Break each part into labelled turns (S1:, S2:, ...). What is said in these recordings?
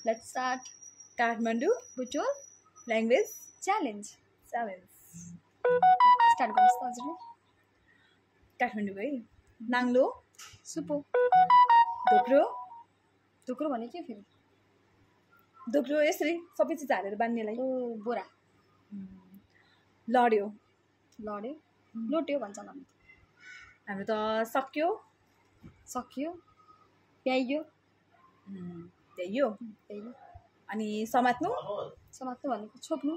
S1: let's start
S2: Kathmandu
S1: Butwal
S2: language
S1: challenge
S2: challenge
S1: start गर्नुहोस् त हजुरले
S2: काठमाडौँ है नाङ्लो
S1: सुपो
S2: धोक्रो
S1: ढुक्रो भने के फेरि
S2: धोक्रो यसरी सबै चिज हालेर बान्नेलाई
S1: ओ बोरा
S2: लड्यो
S1: लड्यो लोट्यो भन्छ हामी
S2: हाम्रो त सक्यो
S1: सकियो प्याइयो
S2: त्यही
S1: प्याइयो
S2: अनि समात्नु
S1: समात्नु भनेको छोप्नु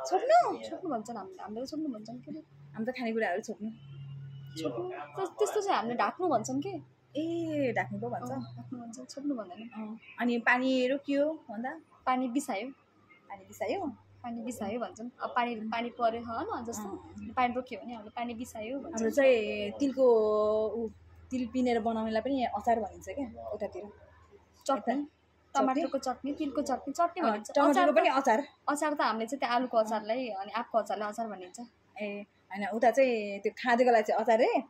S2: छोप्नु
S1: छोप्नु भन्छन् हामीले छोप्नु भन्छन् के
S2: हामी त खानेकुराहरू छोप्नु
S1: छोप्नु त्यस्तो चाहिँ हामीले ढाक्नु भन्छन् के
S2: ए ढाक्नु पो भन्छ
S1: ढाक्नु भन्छ छोप्नु भन्दैन
S2: अनि पानी रोकियो भन्दा
S1: पानी बिसायो
S2: पानी बिसायो
S1: भन्छन् अब पानी पर्यो होइन जस्तो पानी रोक्यो भने हामीले पानी बिसायो भन्छ
S2: हाम्रो चाहिँ तिलको तिल पिनेर बनाउनेलाई पनि अचार भनिन्छ क्या उतातिर
S1: चटनी टमाटरको चटनी तिलको चटनी भनिन्छ
S2: टमाटरको पनि अचार
S1: अचार त हामीले चाहिँ त्यो आलुको अचारलाई अनि आँपको अचारलाई अचार भनिन्छ
S2: ए होइन उता चाहिँ त्यो खाँदेको लागि चाहिँ अचार है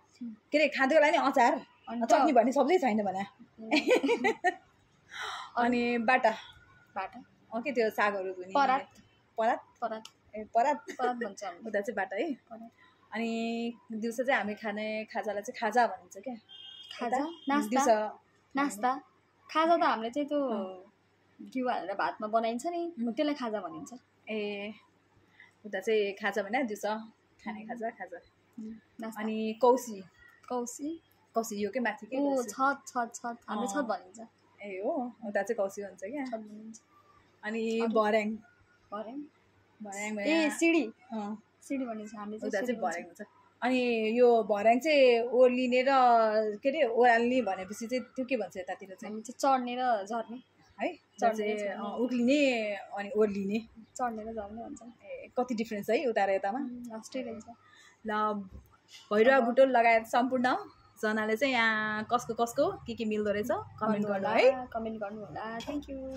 S2: के अरे खाँदेको लागि नि अचार चटनी भन्ने शब्दै छैन भने अनि बाटा के त्यो सागहरू धुने परात ए परात
S1: भन्छ
S2: उता चाहिँ बाटा है अनि दिउँसो चाहिँ हामी खाने खाजालाई चाहिँ खाजा भनिन्छ क्या
S1: खाजा नास्ता खाजा त हामीले चाहिँ त्यो घिउ हालेर भातमा बनाइन्छ नि त्यसलाई खाजा भनिन्छ
S2: ए उता चाहिँ खाजा भने दिउँसो खाने खाजा अनि कौसी यो के माथि के
S1: छत हामीले छत भनिन्छ
S2: ए हो उता चाहिँ कौसी भन्छ क्या
S1: छत भनिन्छ
S2: अनि भर्याङ
S1: ए सिडी भनिन्छ हामीले
S2: उता चाहिँ भर्याङ हुन्छ अनि यो भर्याङ चाहिँ ओर्लिने र के अरे ओह्राल्ने भनेपछि चाहिँ त्यो के भन्छ यतातिर चाहिँ
S1: हामी चाहिँ चढ्ने र झर्ने
S2: है चाहिँ उक्लिने अनि ओर्लिने
S1: चढ्ने र झर्ने भन्छ
S2: ए कति डिफ्रेन्स है उता र यतामा
S1: लास्टै रहेछ
S2: ल भैरवा बुटोल लगायत सम्पूर्ण जनाले चाहिँ यहाँ कसको के मिल्दो रहेछ कमेन्ट गर्नु होला थ्याङ्क यू